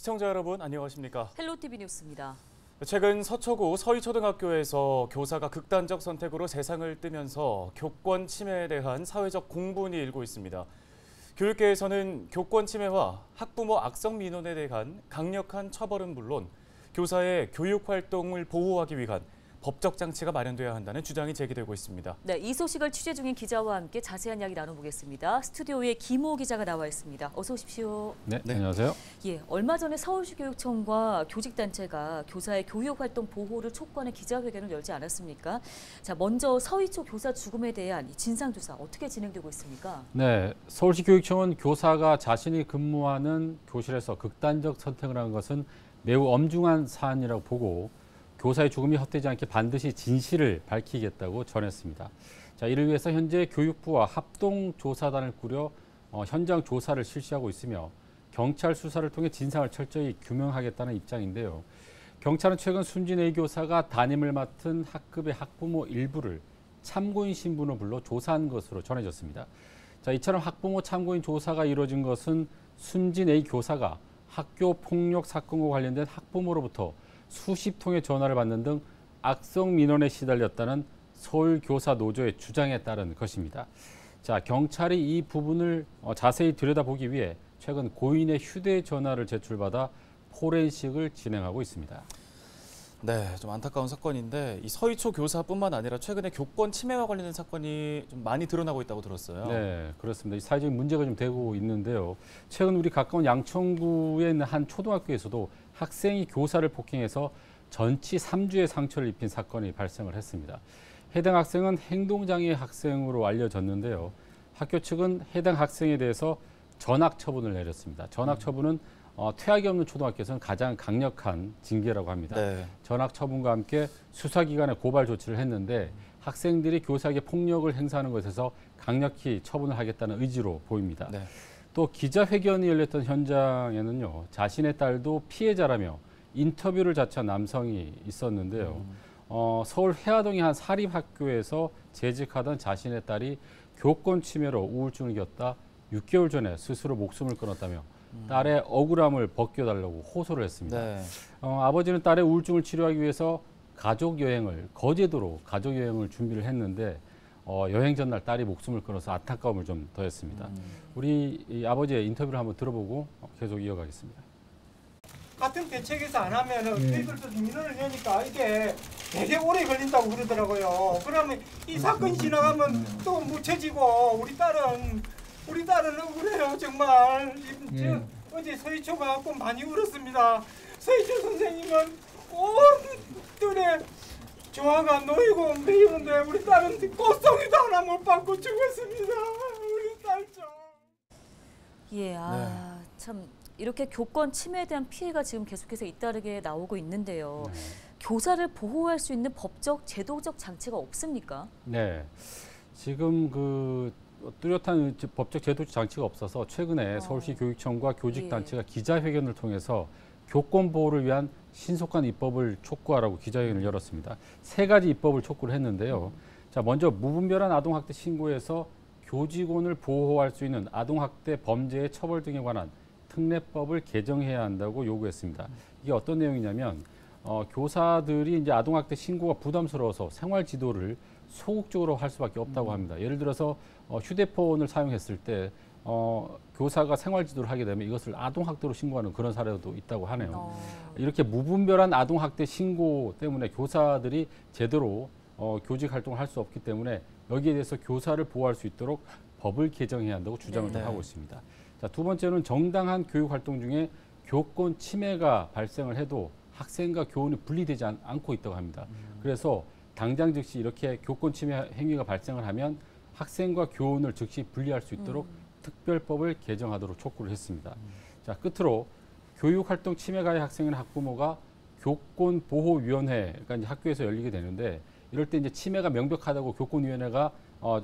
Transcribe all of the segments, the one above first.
시청자 여러분 안녕하십니까? 헬로티비 뉴스입니다. 최근 서초구 서희초등학교에서 교사가 극단적 선택으로 세상을 뜨면서 교권 침해에 대한 사회적 공분이 일고 있습니다. 교육계에서는 교권 침해와 학부모 악성 민원에 대한 강력한 처벌은 물론 교사의 교육 활동을 보호하기 위한 법적 장치가 마련돼야 한다는 주장이 제기되고 있습니다. 네, 이 소식을 취재 중인 기자와 함께 자세한 이야기 나눠보겠습니다. 스튜디오에 김호 기자가 나와 있습니다. 어서 오십시오. 네, 안녕하세요. 예, 얼마 전에 서울시 교육청과 교직단체가 교사의 교육활동 보호를 촉구하는 기자회견을 열지 않았습니까? 자, 먼저 서희초 교사 죽음에 대한 진상조사 어떻게 진행되고 있습니까? 네, 서울시 교육청은 교사가 자신이 근무하는 교실에서 극단적 선택을 한 것은 매우 엄중한 사안이라고 보고 교사의 죽음이 헛되지 않게 반드시 진실을 밝히겠다고 전했습니다. 자, 이를 위해서 현재 교육부와 합동조사단을 꾸려 현장 조사를 실시하고 있으며 경찰 수사를 통해 진상을 철저히 규명하겠다는 입장인데요. 경찰은 최근 숨진 A 교사가 담임을 맡은 학급의 학부모 일부를 참고인 신분으로 불러 조사한 것으로 전해졌습니다. 자, 이처럼 학부모 참고인 조사가 이루어진 것은 숨진 A 교사가 학교 폭력 사건과 관련된 학부모로부터 수십 통의 전화를 받는 등 악성 민원에 시달렸다는 서울교사 노조의 주장에 따른 것입니다. 자, 경찰이 이 부분을 자세히 들여다보기 위해 최근 고인의 휴대전화를 제출받아 포렌식을 진행하고 있습니다. 네, 좀 안타까운 사건인데 이 서희초 교사뿐만 아니라 최근에 교권 침해와 관련된 사건이 좀 많이 드러나고 있다고 들었어요. 네, 그렇습니다. 이 사회적인 문제가 좀 되고 있는데요. 최근 우리 가까운 양천구에 있는 한 초등학교에서도 학생이 교사를 폭행해서 전치 3주의 상처를 입힌 사건이 발생을 했습니다. 해당 학생은 행동장애 학생으로 알려졌는데요. 학교 측은 해당 학생에 대해서 전학 처분을 내렸습니다. 전학 처분은 퇴학이 없는 초등학교에서는 가장 강력한 징계라고 합니다. 네. 전학 처분과 함께 수사기관에 고발 조치를 했는데 학생들이 교사에게 폭력을 행사하는 것에서 강력히 처분을 하겠다는 의지로 보입니다. 네. 또 기자회견이 열렸던 현장에는요, 자신의 딸도 피해자라며 인터뷰를 자처한 남성이 있었는데요. 서울 회화동의 한 사립학교에서 재직하던 자신의 딸이 교권 침해로 우울증을 겪다 6개월 전에 스스로 목숨을 끊었다며 딸의 억울함을 벗겨달라고 호소를 했습니다. 네. 아버지는 딸의 우울증을 치료하기 위해서 거제도로 가족여행을 준비를 했는데 여행 전날 딸이 목숨을 끊어서 안타까움을 좀 더했습니다. 우리 이 아버지의 인터뷰를 한번 들어보고 계속 이어가겠습니다. 같은 대책에서 안 하면은 저희들도 민원을 내니까 이게 되게 오래 걸린다고 그러더라고요. 그러면 이 사건이 지나가면 또 묻혀지고 우리 딸은 억울해요 정말. 어제 서희초가 꼭 많이 울었습니다. 서희초 선생님은 온들에 조화가 놓이고 매우는데 우리 딸은 꽃송이도 하나 못 받고 죽었습니다. 우리 딸 좀. 예, 참 이렇게 교권 침해에 대한 피해가 지금 계속해서 잇따르게 나오고 있는데요. 교사를 보호할 수 있는 법적, 제도적 장치가 없습니까? 네, 지금 뚜렷한 법적 제도적 장치가 없어서 최근에 서울시 교육청과 교직단체가 기자회견을 통해서 교권 보호를 위한 신속한 입법을 촉구하라고 기자회견을 열었습니다. 3가지 입법을 촉구를 했는데요. 자, 먼저 무분별한 아동학대 신고에서 교직원을 보호할 수 있는 아동학대 범죄의 처벌 등에 관한 특례법을 개정해야 한다고 요구했습니다. 이게 어떤 내용이냐면 교사들이 이제 아동학대 신고가 부담스러워서 생활 지도를 소극적으로 할 수밖에 없다고 합니다. 예를 들어서 휴대폰을 사용했을 때 교사가 생활 지도를 하게 되면 이것을 아동학대로 신고하는 그런 사례도 있다고 하네요. 이렇게 무분별한 아동학대 신고 때문에 교사들이 제대로 교직 활동을 할 수 없기 때문에 여기에 대해서 교사를 보호할 수 있도록 법을 개정해야 한다고 주장을 좀 하고 있습니다. 자, 두 번째는 정당한 교육 활동 중에 교권 침해가 발생을 해도 학생과 교원이 분리되지 않고 있다고 합니다. 그래서 당장 즉시 이렇게 교권 침해 행위가 발생을 하면 학생과 교원을 즉시 분리할 수 있도록 특별법을 개정하도록 촉구를 했습니다. 자, 끝으로 교육활동 침해 가해 학생이나 학부모가 교권보호위원회가 이제 학교에서 열리게 되는데 이럴 때 이제 침해가 명백하다고 교권위원회가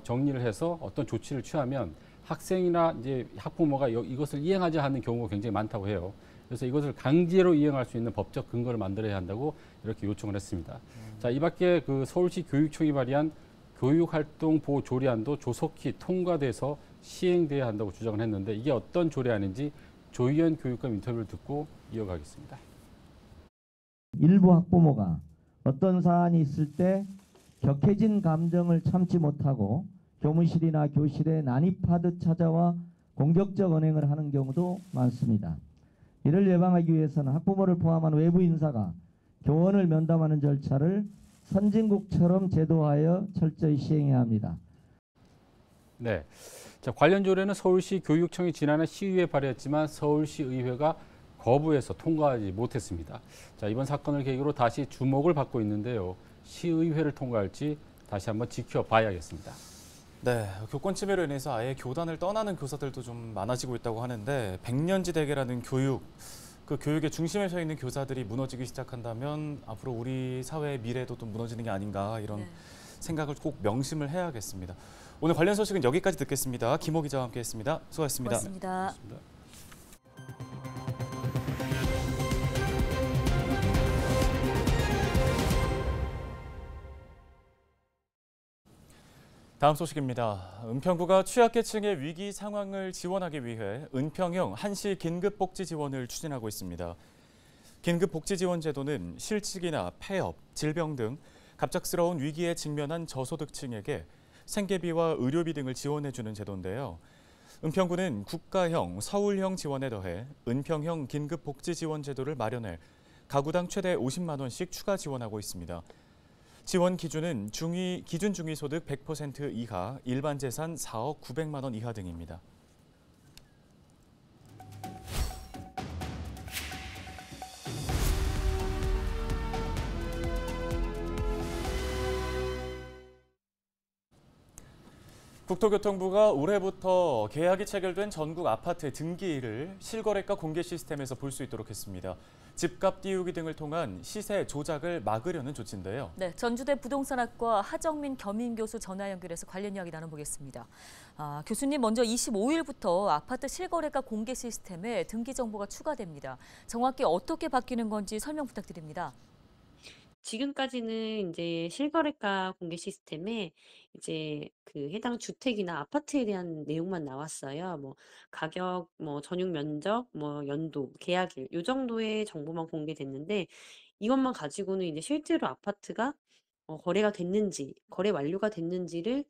정리를 해서 어떤 조치를 취하면 학생이나 이제 학부모가 이것을 이행하지 않는 경우가 굉장히 많다고 해요. 그래서 이것을 강제로 이행할 수 있는 법적 근거를 만들어야 한다고 이렇게 요청을 했습니다. 자, 이 밖에 서울시 교육청이 발의한 교육활동 보호 조례안도 조속히 통과돼서 시행돼야 한다고 주장을 했는데 이게 어떤 조례안인지 조희연 교육감 인터뷰를 듣고 이어가겠습니다. 일부 학부모가 어떤 사안이 있을 때 격해진 감정을 참지 못하고 교무실이나 교실에 난입하듯 찾아와 공격적 언행을 하는 경우도 많습니다. 이를 예방하기 위해서는 학부모를 포함한 외부 인사가 교원을 면담하는 절차를 선진국처럼 제도화하여 철저히 시행해야 합니다. 네. 자, 관련 조례는 서울시 교육청이 지난해 시의회에 발의했지만 서울시 의회가 거부해서 통과하지 못했습니다. 자, 이번 사건을 계기로 다시 주목을 받고 있는데요. 시의회를 통과할지 다시 한번 지켜봐야겠습니다. 네, 교권 침해로 인해서 아예 교단을 떠나는 교사들도 좀 많아지고 있다고 하는데 백년지 대계라는 교육, 그 교육의 중심에 서 있는 교사들이 무너지기 시작한다면 앞으로 우리 사회의 미래도 좀 무너지는 게 아닌가 이런 네. 생각을 꼭 명심을 해야겠습니다. 오늘 관련 소식은 여기까지 듣겠습니다. 김호 기자와 함께했습니다. 수고하셨습니다. 고맙습니다. 고맙습니다. 다음 소식입니다. 은평구가 취약계층의 위기 상황을 지원하기 위해 은평형 한시 긴급복지 지원을 추진하고 있습니다. 긴급복지 지원 제도는 실직이나 폐업, 질병 등 갑작스러운 위기에 직면한 저소득층에게 생계비와 의료비 등을 지원해주는 제도인데요. 은평구는 국가형, 서울형 지원에 더해 은평형 긴급복지 지원 제도를 마련해 가구당 최대 50만 원씩 추가 지원하고 있습니다. 지원 기준은 기준 중위소득 100% 이하, 일반 재산 4억 900만 원 이하 등입니다. 국토교통부가 올해부터 계약이 체결된 전국 아파트 등기일을 실거래가 공개 시스템에서 볼 수 있도록 했습니다. 집값 띄우기 등을 통한 시세 조작을 막으려는 조치인데요. 네, 전주대 부동산학과 하정민 겸임교수 전화 연결해서 관련 이야기 나눠보겠습니다. 교수님, 먼저 25일부터 아파트 실거래가 공개 시스템에 등기 정보가 추가됩니다. 정확히 어떻게 바뀌는 건지 설명 부탁드립니다. 지금까지는 이제 실거래가 공개 시스템에 이제 그 해당 주택이나 아파트에 대한 내용만 나왔어요. 뭐 가격, 뭐 전용 면적, 뭐 연도, 계약일 요 정도의 정보만 공개됐는데 이것만 가지고는 이제 실제로 아파트가 거래가 됐는지, 거래 완료가 됐는지를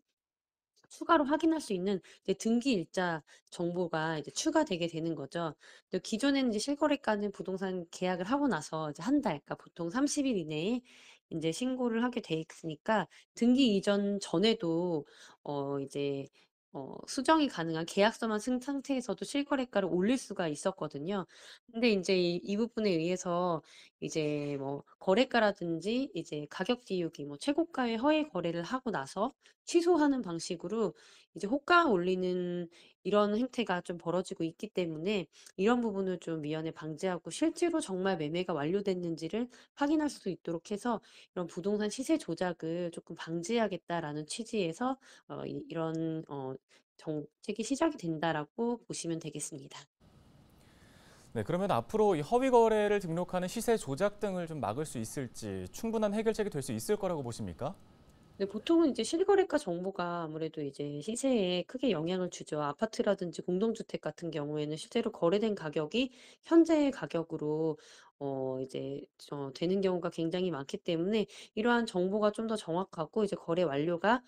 추가로 확인할 수 있는 이제 등기 일자 정보가 이제 추가되게 되는 거죠. 근데 기존에는 이제 실거래가는 부동산 계약을 하고 나서 이제 한 달, 그러니까 보통 30일 이내에 이제 신고를 하게 돼 있으니까 등기 이전 전에도 이제 수정이 가능한 계약서만 쓴 상태에서도 실거래가를 올릴 수가 있었거든요. 근데 이제 이 부분에 의해서 이제 뭐 거래가라든지 이제 가격 띄우기, 뭐 최고가의 허위 거래를 하고 나서 취소하는 방식으로 이제 호가 올리는 이런 행태가 좀 벌어지고 있기 때문에 이런 부분을 좀 미연에 방지하고 실제로 정말 매매가 완료됐는지를 확인할 수 있도록 해서 이런 부동산 시세 조작을 조금 방지하겠다라는 취지에서 이런 정책이 시작이 된다라고 보시면 되겠습니다. 네, 그러면 앞으로 이 허위 거래를 등록하는 시세 조작 등을 좀 막을 수 있을지 충분한 해결책이 될 수 있을 거라고 보십니까? 네, 보통은 이제 실거래가 정보가 아무래도 이제 시세에 크게 영향을 주죠. 아파트라든지 공동주택 같은 경우에는 실제로 거래된 가격이 현재의 가격으로 이제 되는 경우가 굉장히 많기 때문에 이러한 정보가 좀 더 정확하고 이제 거래 완료가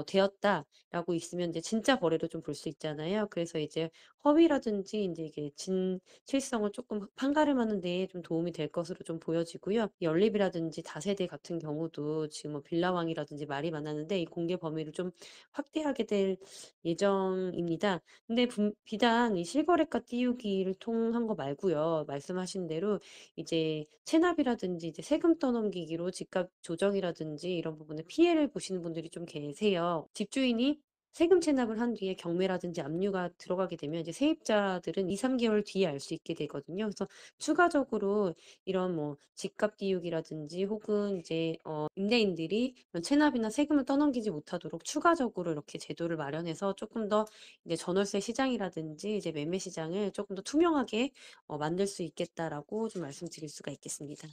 되었다라고 있으면 이제 진짜 거래로 좀 볼 수 있잖아요. 그래서 이제 허위라든지 이제 이게 진실성을 조금 판가름하는 데에 좀 도움이 될 것으로 좀 보여지고요. 연립이라든지 다세대 같은 경우도 지금 뭐 빌라왕이라든지 말이 많았는데 이 공개 범위를 좀 확대하게 될 예정입니다. 근데 비단 이 실거래가 띄우기를 통한 거 말고요. 말씀하신 대로 이제 체납이라든지 이제 세금 떠넘기기로 집값 조정이라든지 이런 부분에 피해를 보시는 분들이 좀 계세요. 집주인이 세금 체납을 한 뒤에 경매라든지 압류가 들어가게 되면 이제 세입자들은 2~3개월 뒤에 알 수 있게 되거든요. 그래서 추가적으로 이런 뭐 집값 띄우기라든지 혹은 이제 임대인들이 이런 체납이나 세금을 떠넘기지 못하도록 추가적으로 이렇게 제도를 마련해서 조금 더 이제 전월세 시장이라든지 이제 매매 시장을 조금 더 투명하게 만들 수 있겠다라고 좀 말씀드릴 수가 있겠습니다.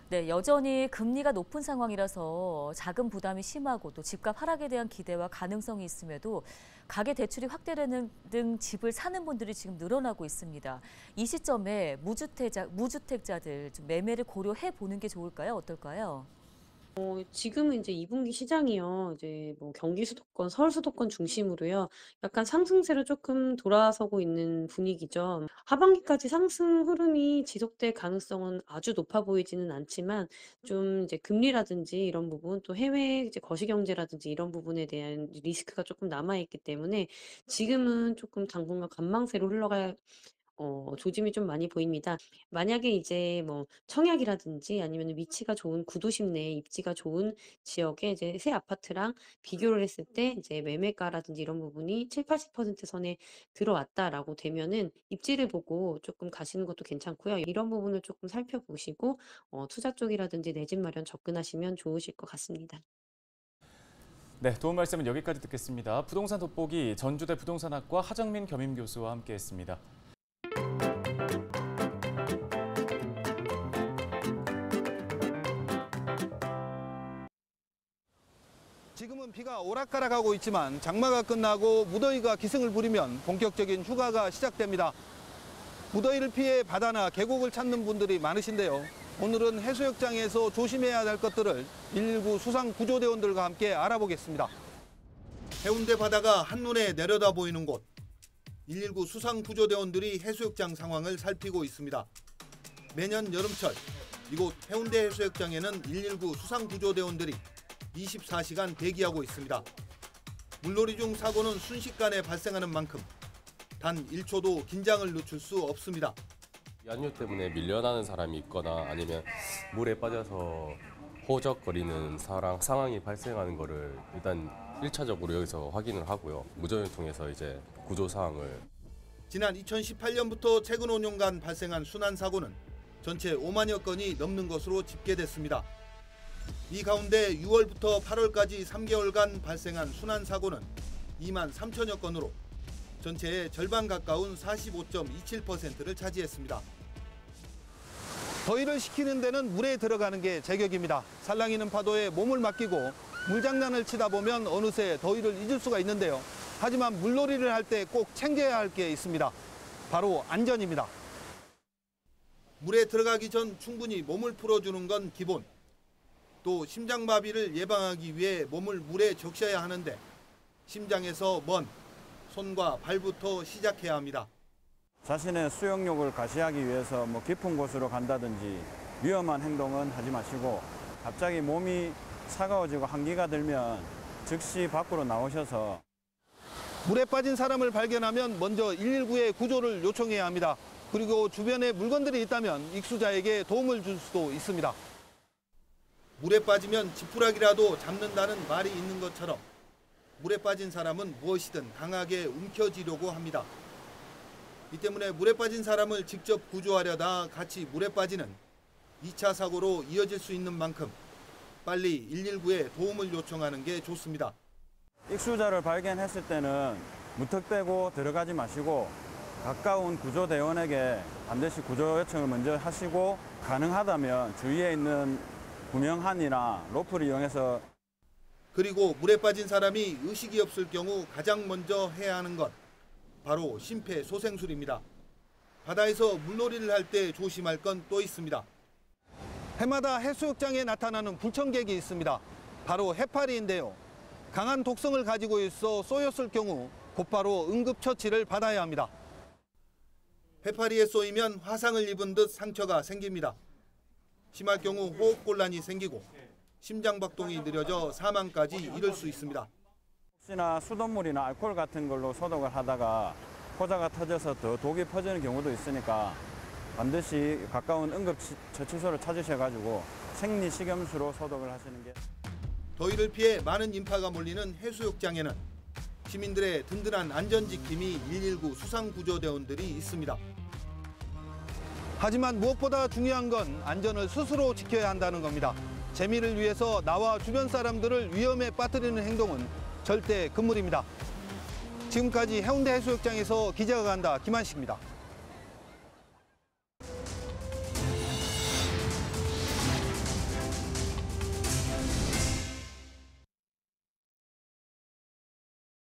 네, 여전히 금리가 높은 상황이라서 자금 부담이 심하고 또 집값 하락에 대한 기대와 가능성이 있음에도 가계 대출이 확대되는 등 집을 사는 분들이 지금 늘어나고 있습니다. 이 시점에 무주택자들 좀 매매를 고려해 보는 게 좋을까요? 어떨까요? 지금은 이제 2분기 시장이요. 이제 뭐 경기 수도권, 서울 수도권 중심으로요. 약간 상승세로 조금 돌아서고 있는 분위기죠. 하반기까지 상승 흐름이 지속될 가능성은 아주 높아 보이지는 않지만 좀 이제 금리라든지 이런 부분 또 해외 이제 거시 경제라든지 이런 부분에 대한 리스크가 조금 남아 있기 때문에 지금은 조금 당분간 관망세로 흘러갈 조짐이 좀 많이 보입니다. 만약에 이제 뭐 청약이라든지 아니면 위치가 좋은 구도심 내에 입지가 좋은 지역에 이제 새 아파트랑 비교를 했을 때 이제 매매가라든지 이런 부분이 70~80% 선에 들어왔다라고 되면은 입지를 보고 조금 가시는 것도 괜찮고요. 이런 부분을 조금 살펴보시고 투자 쪽이라든지 내 집 마련 접근하시면 좋으실 것 같습니다. 네, 도움 말씀은 여기까지 듣겠습니다. 부동산 돋보기 전주대 부동산학과 하정민 겸임교수와 함께했습니다. 지금은 비가 오락가락하고 있지만 장마가 끝나고 무더위가 기승을 부리면 본격적인 휴가가 시작됩니다. 무더위를 피해 바다나 계곡을 찾는 분들이 많으신데요. 오늘은 해수욕장에서 조심해야 할 것들을 119 수상구조대원들과 함께 알아보겠습니다. 해운대 바다가 한눈에 내려다 보이는 곳. 119 수상구조대원들이 해수욕장 상황을 살피고 있습니다. 매년 여름철 이곳 해운대 해수욕장에는 119 수상구조대원들이 24시간 대기하고 있습니다. 물놀이 중 사고는 순식간에 발생하는 만큼 단 1초도 긴장을 늦출 수 없습니다. 연유 때문에 밀려나는 사람이 있거나 아니면 물에 빠져서 호적거리는 상황이 발생하는 거를 일단 1차적으로 여기서 확인을 하고요. 무전을 통해서 이제 구조 사항을. 지난 2018년부터 최근 5년간 발생한 순환 사고는 전체 5만여 건이 넘는 것으로 집계됐습니다. 이 가운데 6월부터 8월까지 3개월간 발생한 순환 사고는 2만 3천여 건으로 전체의 절반 가까운 45.27%를 차지했습니다. 더위를 식히는 데는 물에 들어가는 게 제격입니다. 살랑이는 파도에 몸을 맡기고 물장난을 치다 보면 어느새 더위를 잊을 수가 있는데요. 하지만 물놀이를 할 때 꼭 챙겨야 할 게 있습니다. 바로 안전입니다. 물에 들어가기 전 충분히 몸을 풀어주는 건 기본. 또 심장마비를 예방하기 위해 몸을 물에 적셔야 하는데 심장에서 먼 손과 발부터 시작해야 합니다. 자신의 수영력을 가시하기 위해서 깊은 곳으로 간다든지 위험한 행동은 하지 마시고 갑자기 몸이 차가워지고 한기가 들면 즉시 밖으로 나오셔서 물에 빠진 사람을 발견하면 먼저 119에 구조를 요청해야 합니다. 그리고 주변에 물건들이 있다면 익수자에게 도움을 줄 수도 있습니다. 물에 빠지면 지푸라기라도 잡는다는 말이 있는 것처럼 물에 빠진 사람은 무엇이든 강하게 움켜쥐려고 합니다. 이 때문에 물에 빠진 사람을 직접 구조하려다 같이 물에 빠지는 2차 사고로 이어질 수 있는 만큼 빨리 119에 도움을 요청하는 게 좋습니다. 익수자를 발견했을 때는 무턱대고 들어가지 마시고 가까운 구조대원에게 반드시 구조 요청을 먼저 하시고 가능하다면 주위에 있는 구명한이나 로프를 이용해서 그리고 물에 빠진 사람이 의식이 없을 경우 가장 먼저 해야 하는 것 바로 심폐소생술입니다. 바다에서 물놀이를 할 때 조심할 건 또 있습니다. 해마다 해수욕장에 나타나는 불청객이 있습니다. 바로 해파리인데요. 강한 독성을 가지고 있어 쏘였을 경우 곧바로 응급처치를 받아야 합니다. 해파리에 쏘이면 화상을 입은 듯 상처가 생깁니다. 심할 경우 호흡곤란이 생기고 심장박동이 느려져 사망까지 이를 수 있습니다. 혹시나 수돗물이나 알코올 같은 걸로 소독을 하다가 포자가 터져서 더 독이 퍼지는 경우도 있으니까 반드시 가까운 응급처치소를 찾으셔가지고 생리식염수로 소독을 하시는 게. 더위를 피해 많은 인파가 몰리는 해수욕장에는 시민들의 든든한 안전지킴이 119 수상구조대원들이 있습니다. 하지만 무엇보다 중요한 건 안전을 스스로 지켜야 한다는 겁니다. 재미를 위해서 나와 주변 사람들을 위험에 빠뜨리는 행동은 절대 금물입니다. 지금까지 해운대 해수욕장에서 기자가 간다 김한식입니다.